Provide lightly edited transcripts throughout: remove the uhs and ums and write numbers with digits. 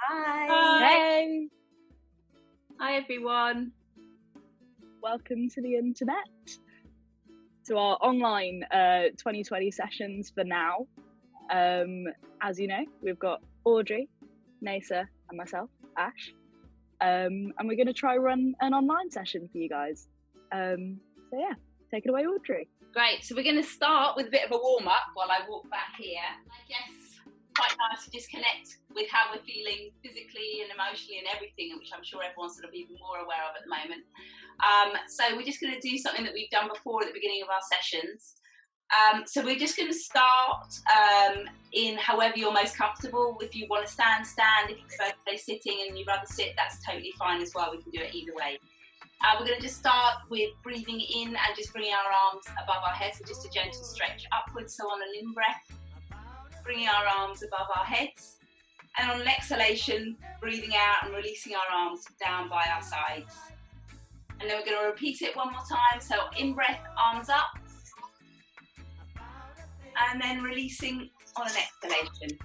Hi. Hey, Hi, everyone. welcome to the internet, to our online 2020 sessions for now. As you know, we've got Audrey, Nasa, and myself, Ash, and we're going to try run an online session for you guys. So yeah, take it away, Audrey. Great. So we're going to start with a bit of a warm-up while I walk back here. I guess quite nice to just connect with how we're feeling physically and emotionally and everything, which I'm sure everyone's sort of even more aware of at the moment. So we're just going to do something that we've done before at the beginning of our sessions. So we're just going to start in however you're most comfortable. If you want to stand, stand. If you prefer to stay sitting and you'd rather sit, that's totally fine as well. We can do it either way. We're going to just start with breathing in and just bringing our arms above our heads, so just a gentle stretch upwards. So on an in-breath, bringing our arms above our heads, and on an exhalation, breathing out and releasing our arms down by our sides. And then we're going to repeat it one more time. So in-breath, arms up, and then releasing on an exhalation.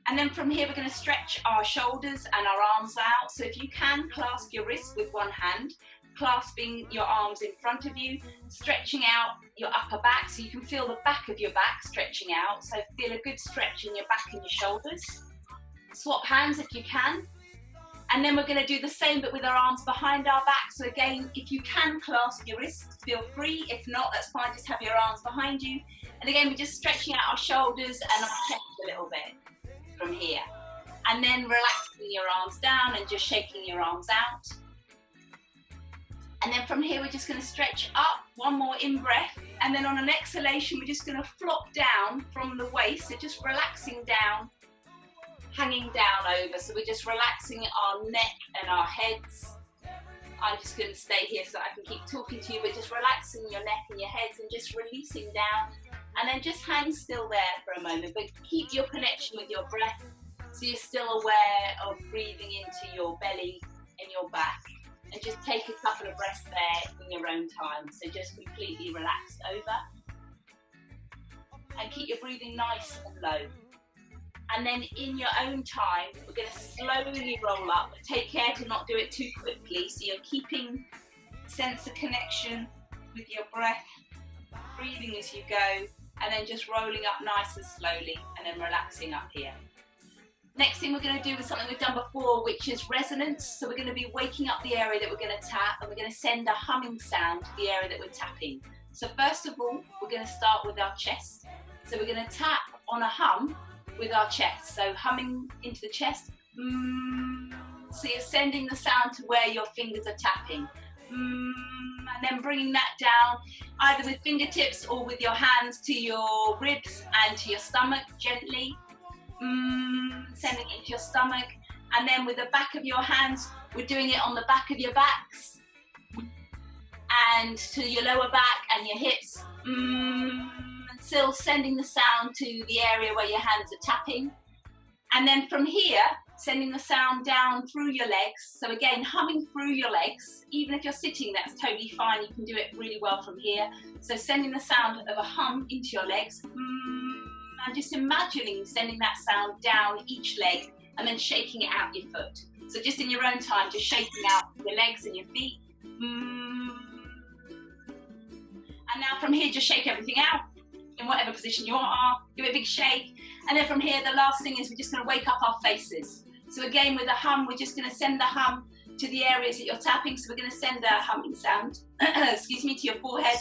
And then from here, we're going to stretch our shoulders and our arms out. So if you can, clasp your wrists with one hand, clasping your arms in front of you, stretching out your upper back so you can feel the back of your back stretching out. So feel a good stretch in your back and your shoulders. Swap hands if you can. And then we're going to do the same but with our arms behind our back. So again, if you can clasp your wrists, feel free. If not, that's fine, just have your arms behind you. And again, we're just stretching out our shoulders and our chest a little bit from here. And then relaxing your arms down and just shaking your arms out. And then from here, we're just going to stretch up, one more in-breath. And then on an exhalation, we're just going to flop down from the waist. So just relaxing down, hanging down over. So we're just relaxing our neck and our heads. I'm just going to stay here so I can keep talking to you, but just relaxing your neck and your heads and just releasing down. And then just hang still there for a moment, but keep your connection with your breath so you're still aware of breathing into your belly and your back. And just take a couple of breaths there in your own time. So just completely relaxed over. And keep your breathing nice and low. And then in your own time, we're going to slowly roll up. Take care to not do it too quickly. So you're keeping sense of connection with your breath, breathing as you go, and then just rolling up nice and slowly, and then relaxing up here. Next thing we're going to do is something we've done before, which is resonance. So we're going to be waking up the area that we're going to tap, and we're going to send a humming sound to the area that we're tapping. So first of all, we're going to start with our chest. So we're going to tap on a hum with our chest. So humming into the chest. So you're sending the sound to where your fingers are tapping. And then bringing that down either with fingertips or with your hands to your ribs and to your stomach gently. Sending it into your stomach. And then with the back of your hands, we're doing it on the back of your backs and to your lower back and your hips. Still sending the sound to the area where your hands are tapping. And then from here, sending the sound down through your legs. So again, humming through your legs. Even if you're sitting, that's totally fine. You can do it really well from here. So sending the sound of a hum into your legs. And just imagining sending that sound down each leg and then shaking it out your foot. So just in your own time, just shaking out your legs and your feet. And now from here, just shake everything out in whatever position you are. Give it a big shake. And then from here, the last thing is we're just going to wake up our faces. So again, with a hum, we're just going to send the hum to the areas that you're tapping. So we're going to send a humming sound, excuse me, to your forehead.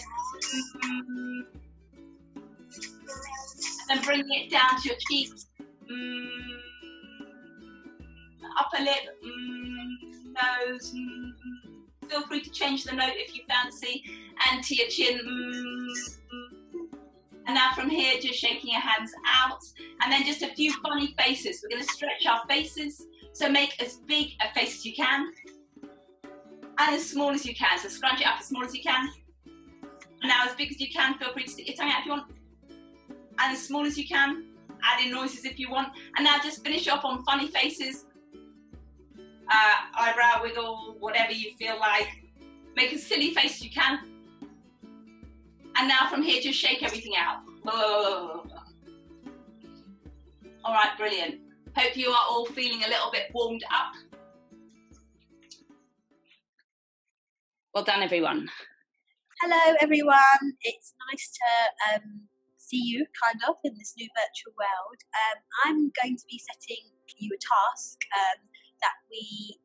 And then bringing it down to your cheeks. Upper lip, nose. Feel free to change the note if you fancy. And to your chin. And now from here, just shaking your hands out. And then just a few funny faces. We're going to stretch our faces. So make as big a face as you can. And as small as you can. So scrunch it up as small as you can. And now as big as you can, feel free to stick your tongue out if you want. And as small as you can. Add in noises if you want. And now just finish off on funny faces. Eyebrow wiggle, whatever you feel like. Make a silly face as you can. And now from here, just shake everything out. All right, brilliant. Hope you are all feeling a little bit warmed up. Well done, everyone. Hello, everyone. It's nice to see you, kind of, in this new virtual world. I'm going to be setting you a task that we,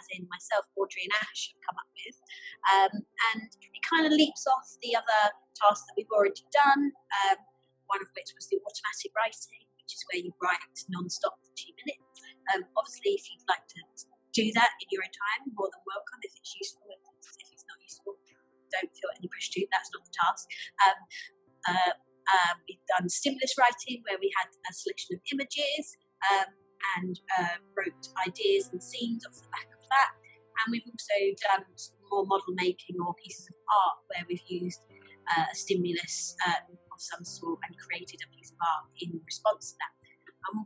as in myself, Audrey and Ash, have come up with. And it kind of leaps off the other tasks that we've already done, one of which was the automatic writing, which is where you write non-stop for 2 minutes. Obviously, if you'd like to do that in your own time, more than welcome. If it's useful, if it's not useful, don't feel any pressure to. That's not the task. We've done stimulus writing, where we had a selection of images and wrote ideas and scenes off the back of that. And we've also done some more model making or pieces of art, where we've used a stimulus of some sort and created a piece of art in response to that.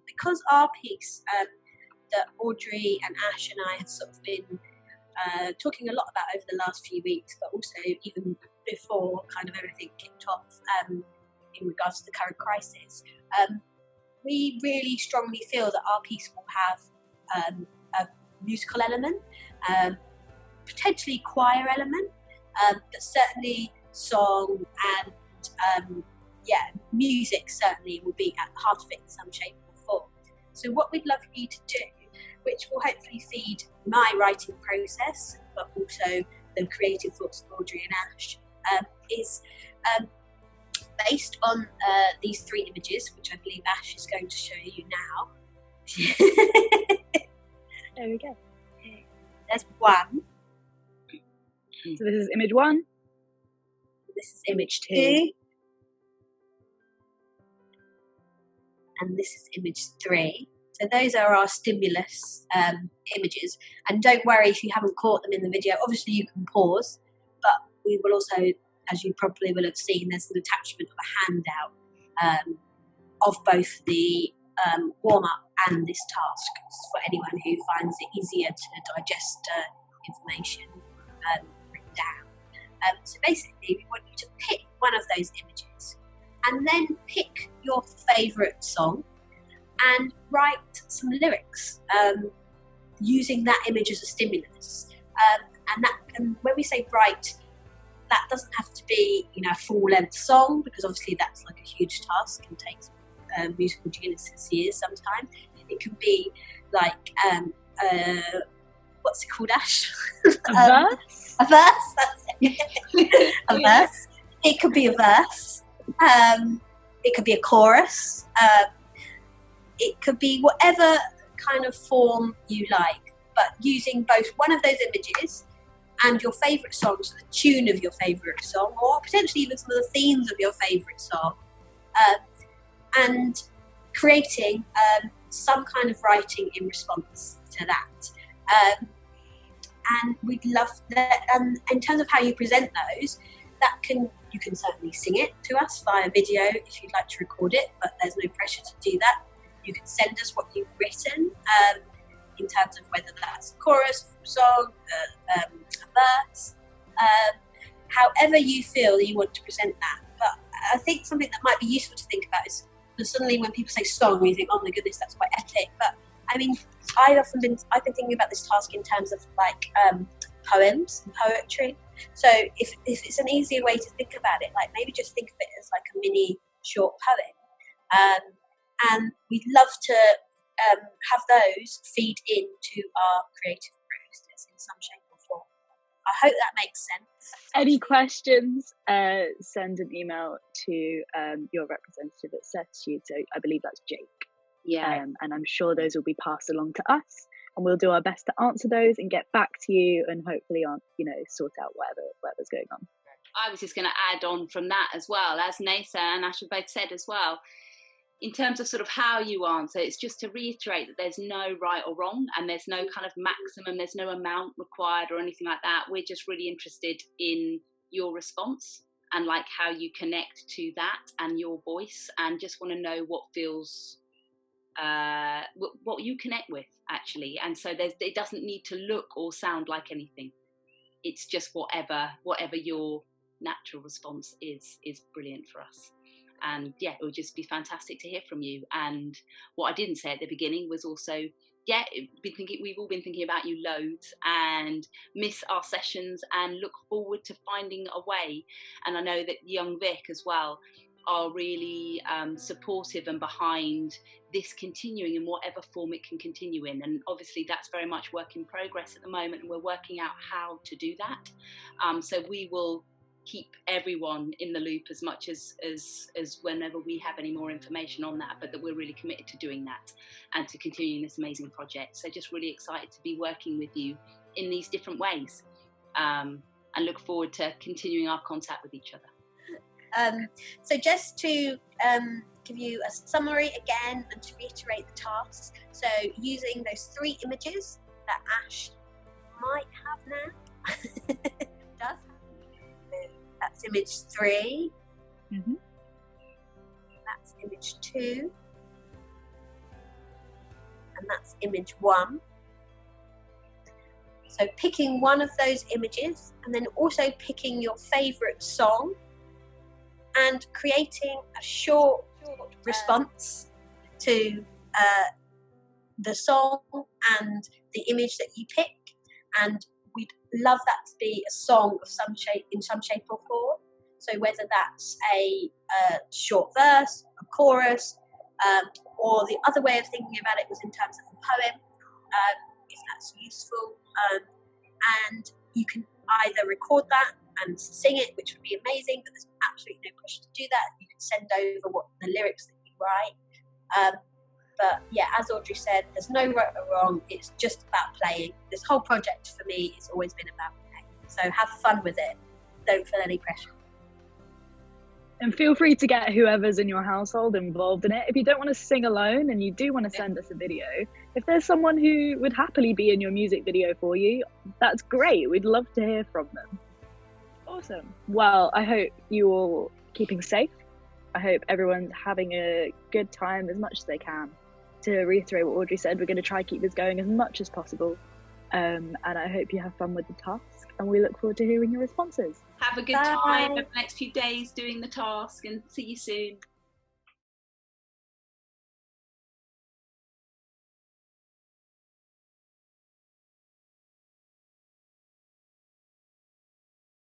Because our piece that Audrey and Ash and I have sort of been talking a lot about over the last few weeks, but also even before kind of everything kicked off in regards to the current crisis, we really strongly feel that our piece will have a musical element, potentially choir element, but certainly song and music certainly will be at the heart of it in some shape or form. So what we'd love you to do, which will hopefully feed my writing process, but also the creative thoughts of Audrey and Ash, is based on these 3 images, which I believe Ash is going to show you now. There we go. There's one. So this is image 1. This is image 2. And this is image 3. So those are our stimulus images. And don't worry if you haven't caught them in the video. Obviously you can pause, but we will also, as you probably will have seen, there's an attachment of a handout of both the warm-up and this task for anyone who finds it easier to digest information written down. So basically, we want you to pick one of those images and then pick your favourite song and write some lyrics using that image as a stimulus. And when we say write, that doesn't have to be, a full-length song, because obviously that's like a huge task and takes musical genesis years sometimes. It can be like what's it called, Ash? A verse? A verse, that's it. A verse. It could be a verse. It could be a chorus. It could be whatever kind of form you like, but using both one of those images and your favourite song, so the tune of your favourite song, or potentially even some of the themes of your favourite song, and creating some kind of writing in response to that. And we'd love that. In terms of how you present those, you can certainly sing it to us via video if you'd like to record it, but there's no pressure to do that. You can send us what you've written in terms of whether that's a chorus, a song, a verse, however you feel that you want to present that. But I think something that might be useful to think about is that suddenly when people say song, you think, oh my goodness, that's quite epic. But I mean, I've been thinking about this task in terms of like poems and poetry. So if it's an easier way to think about it, like maybe just think of it as like a mini short poem. And we'd love to have those feed into our creative process in some shape or form. I hope that makes sense. Any questions, send an email to your representative at Certitude. So I believe that's Jake. Yeah. And I'm sure those will be passed along to us, and we'll do our best to answer those and get back to you and hopefully, sort out whatever's going on. I was just going to add on from that as well, as Nesa and Ash have both said as well. In terms of sort of how you answer, it's just to reiterate that there's no right or wrong, and there's no kind of maximum, there's no amount required or anything like that. We're just really interested in your response and like how you connect to that and your voice, and just want to know what feels, what you connect with actually. And so it doesn't need to look or sound like anything. It's just whatever your natural response is brilliant for us. And yeah, it would just be fantastic to hear from you. And what I didn't say at the beginning was also, yeah, we've all been thinking about you loads and miss our sessions and look forward to finding a way. And I know that Young Vic as well are really supportive and behind this continuing in whatever form it can continue in. And obviously that's very much work in progress at the moment, and we're working out how to do that. So we will keep everyone in the loop as much as whenever we have any more information on that, but that we're really committed to doing that and to continuing this amazing project. So just really excited to be working with you in these different ways, and look forward to continuing our contact with each other. So just to give you a summary again and to reiterate the tasks, so using those 3 images that Ash might have now, does have. That's image 3, that's image 2, and that's image 1. So picking one of those images and then also picking your favourite song and creating a short response to the song and the image that you pick. And we'd love that to be a song of some shape, in some shape or form. So whether that's a short verse, a chorus, or the other way of thinking about it was in terms of a poem, if that's useful. And you can either record that and sing it, which would be amazing, but there's absolutely no pressure to do that. You can send over what the lyrics that you write. But yeah, as Audrey said, there's no right or wrong. It's just about playing. This whole project for me has always been about playing. So have fun with it. Don't feel any pressure. And feel free to get whoever's in your household involved in it. If you don't want to sing alone and you do want to send us a video, if there's someone who would happily be in your music video for you, that's great. We'd love to hear from them. Awesome. Well, I hope you all keeping safe. I hope everyone's having a good time as much as they can. To reiterate what Audrey said, we're going to try to keep this going as much as possible. And I hope you have fun with the task, and we look forward to hearing your responses. Have a good time over the next few days doing the task, and see you soon.